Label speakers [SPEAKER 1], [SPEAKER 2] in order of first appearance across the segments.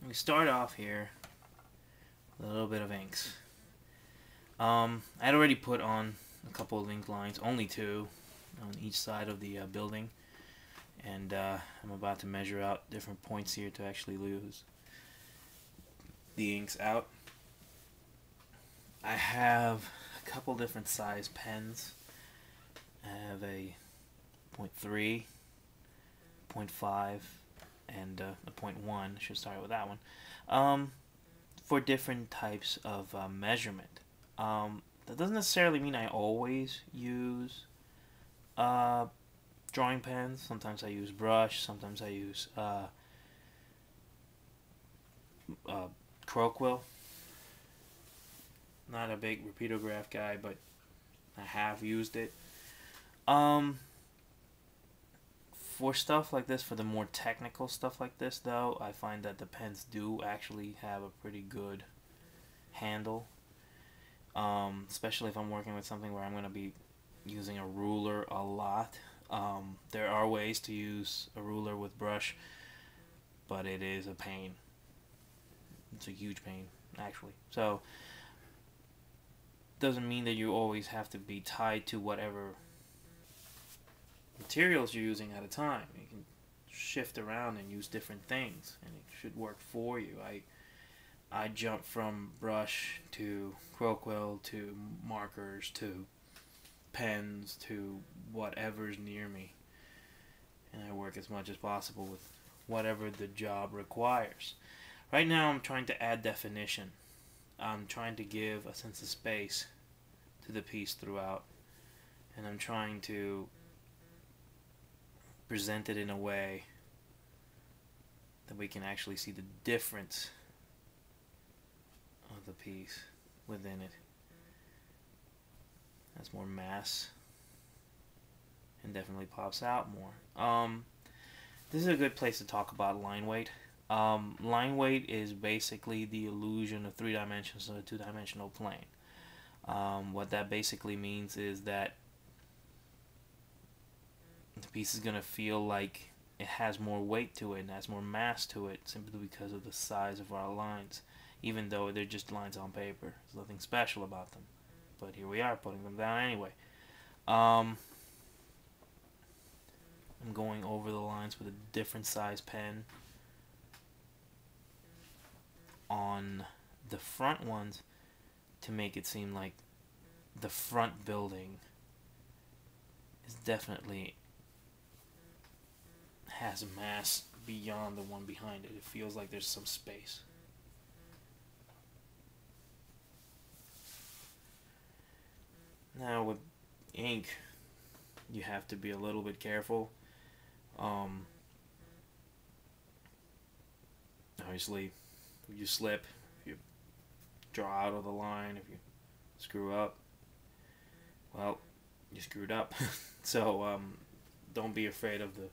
[SPEAKER 1] we start off here with a little bit of inks. I'd already put on a couple of ink lines, only two, on each side of the building, and I'm about to measure out different points here to actually lose the inks out. I have a couple different size pens. I have a 0.3, 0.5, and a 0.1. I should start with that one. For different types of measurement. That doesn't necessarily mean I always use drawing pens. Sometimes I use brush. Sometimes I use Croquill. Not a big repeatograph guy, but I have used it. For stuff like this, for the more technical stuff like this, though, I find that the pens do actually have a pretty good handle. Especially if I'm working with something where I'm going to be using a ruler a lot. There are ways to use a ruler with brush, but it is a pain. It's a huge pain, actually. So, doesn't mean that you always have to be tied to whatever materials you're using at a time. You can shift around and use different things, and it should work for you. I jump from brush to Croquill to markers to pens to whatever's near me, and I work as much as possible with whatever the job requires. Right now I'm trying to add definition. I'm trying to give a sense of space to the piece throughout, and I'm trying to present it in a way that we can actually see the difference of the piece within it. Has more mass and definitely pops out more. This is a good place to talk about line weight. Line weight is basically the illusion of 3 dimensions on a 2-dimensional plane. What that basically means is that the piece is going to feel like it has more weight to it and has more mass to it simply because of the size of our lines, even though they're just lines on paper. There's nothing special about them, but here we are putting them down anyway. I'm going over the lines with a different size pen on the front ones to make it seem like the front building is definitely has mass beyond the one behind it. It feels like there's some space. Now with ink, you have to be a little bit careful. Obviously, if you slip, if you draw out of the line, if you screw up, well, you screwed up. So don't be afraid of the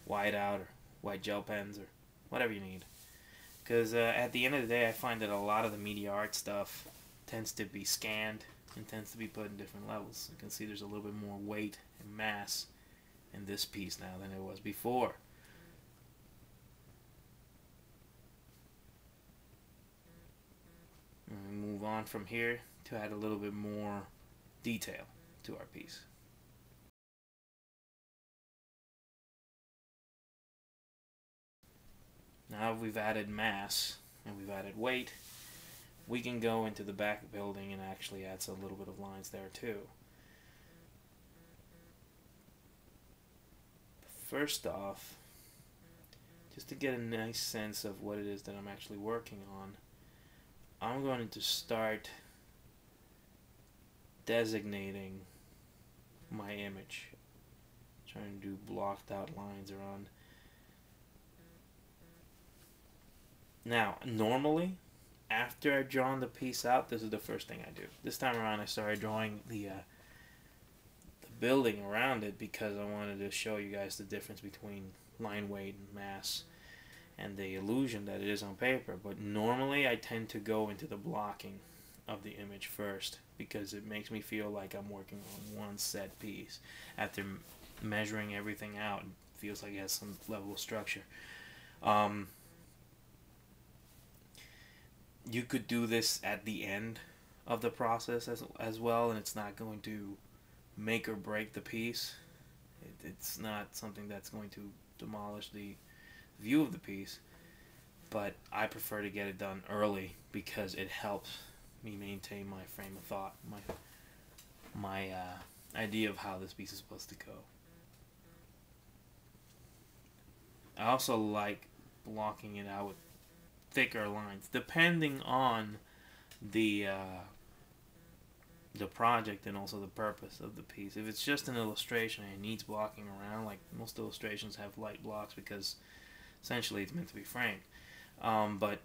[SPEAKER 1] white out or white gel pens or whatever you need, because at the end of the day I find that a lot of the media art stuff tends to be scanned and tends to be put in different levels. You can see there's a little bit more weight and mass in this piece now than it was before. And we move on from here to add a little bit more detail to our piece. Now we've added mass and we've added weight, we can go into the back building and actually add a little bit of lines there too. First off, just to get a nice sense of what it is that I'm actually working on, I'm going to start designating my image. Trying to do blocked out lines around. Now, normally, after I've drawn the piece out, this is the first thing I do. This time around, I started drawing the building around it because I wanted to show you guys the difference between line weight and mass and the illusion that it is on paper. But normally, I tend to go into the blocking of the image first because it makes me feel like I'm working on one set piece. After measuring everything out, it feels like it has some level of structure. You could do this at the end of the process as well, and it's not going to make or break the piece. It's not something that's going to demolish the view of the piece, but I prefer to get it done early because it helps me maintain my frame of thought, my idea of how this piece is supposed to go. I also like blocking it out with thicker lines, depending on the project and also the purpose of the piece. If it's just an illustration and it needs blocking around, like most illustrations have light blocks because essentially it's meant to be framed. But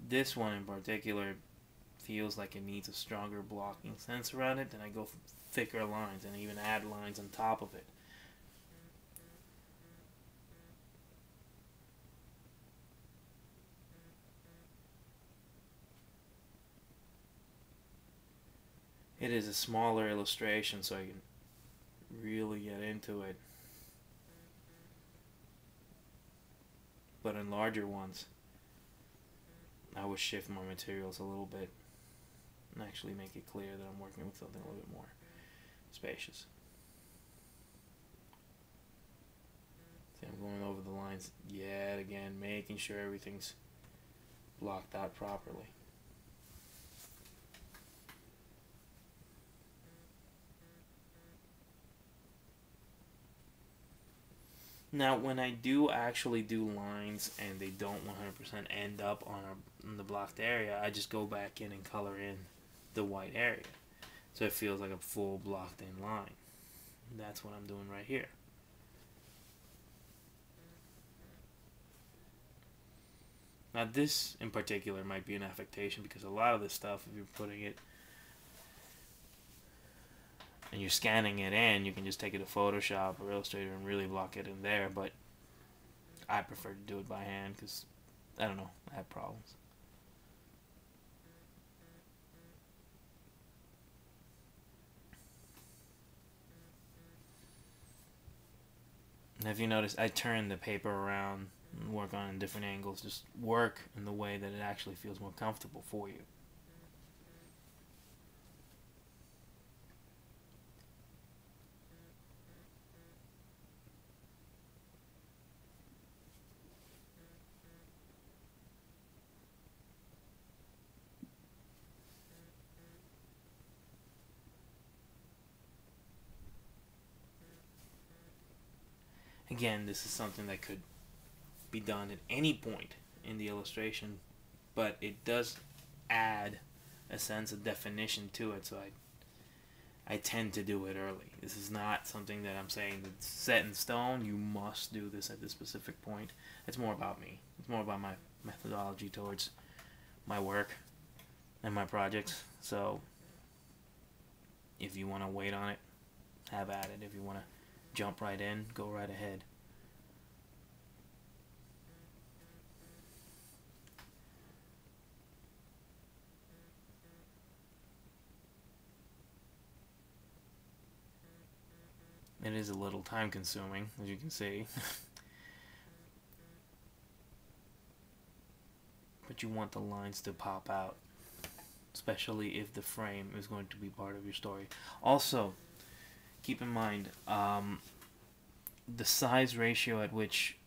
[SPEAKER 1] this one in particular feels like it needs a stronger blocking sense around it, and I go for thicker lines and even add lines on top of it. It is a smaller illustration, so I can really get into it. But in larger ones, I would shift my materials a little bit and actually make it clear that I'm working with something a little bit more spacious. See, I'm going over the lines yet again, making sure everything's blocked out properly. Now, when I do actually do lines and they don't 100% end up on the blocked area, I just go back in and color in the white area. So it feels like a full blocked in line. That's what I'm doing right here. Now this in particular might be an affectation because a lot of this stuff, if you're putting it and you're scanning it in, you can just take it to Photoshop or Illustrator and really block it in there, but I prefer to do it by hand because, I don't know, I have problems. And if you notice, I turn the paper around and work on it in different angles, just work in the way that it actually feels more comfortable for you. Again, this is something that could be done at any point in the illustration, but it does add a sense of definition to it, so I tend to do it early. This is not something that I'm saying that's set in stone. You must do this at this specific point. It's more about me. It's more about my methodology towards my work and my projects. So if you want to wait on it, have at it. If you want to jump right in, go right ahead. It is a little time consuming, as you can see. But you want the lines to pop out, especially if the frame is going to be part of your story. Also, keep in mind the size ratio at which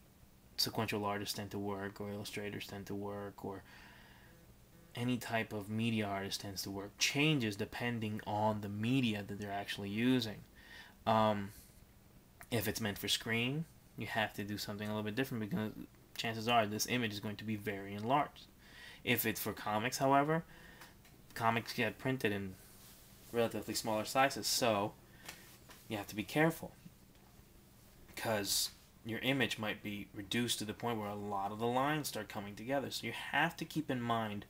[SPEAKER 1] sequential artists tend to work, or illustrators tend to work, or any type of media artist tends to work, changes depending on the media that they're actually using. If it's meant for screen, you have to do something a little bit different because chances are this image is going to be very enlarged. If it's for comics, however, comics get printed in relatively smaller sizes, so you have to be careful because your image might be reduced to the point where a lot of the lines start coming together. So you have to keep in mind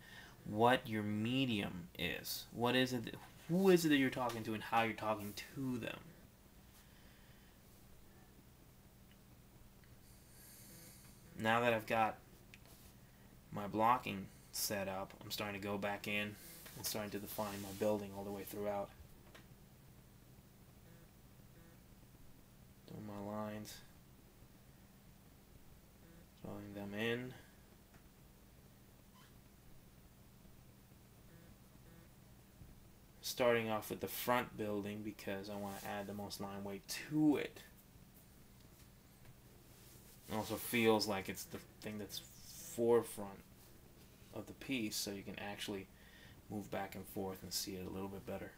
[SPEAKER 1] what your medium is. What is it? Who is it that you're talking to, and how you're talking to them. Now that I've got my blocking set up, I'm starting to go back in and starting to define my building all the way throughout. Doing my lines, drawing them in. starting off with the front building because I want to add the most line weight to it. It also feels like it's the thing that's forefront of the piece, so you can actually move back and forth and see it a little bit better.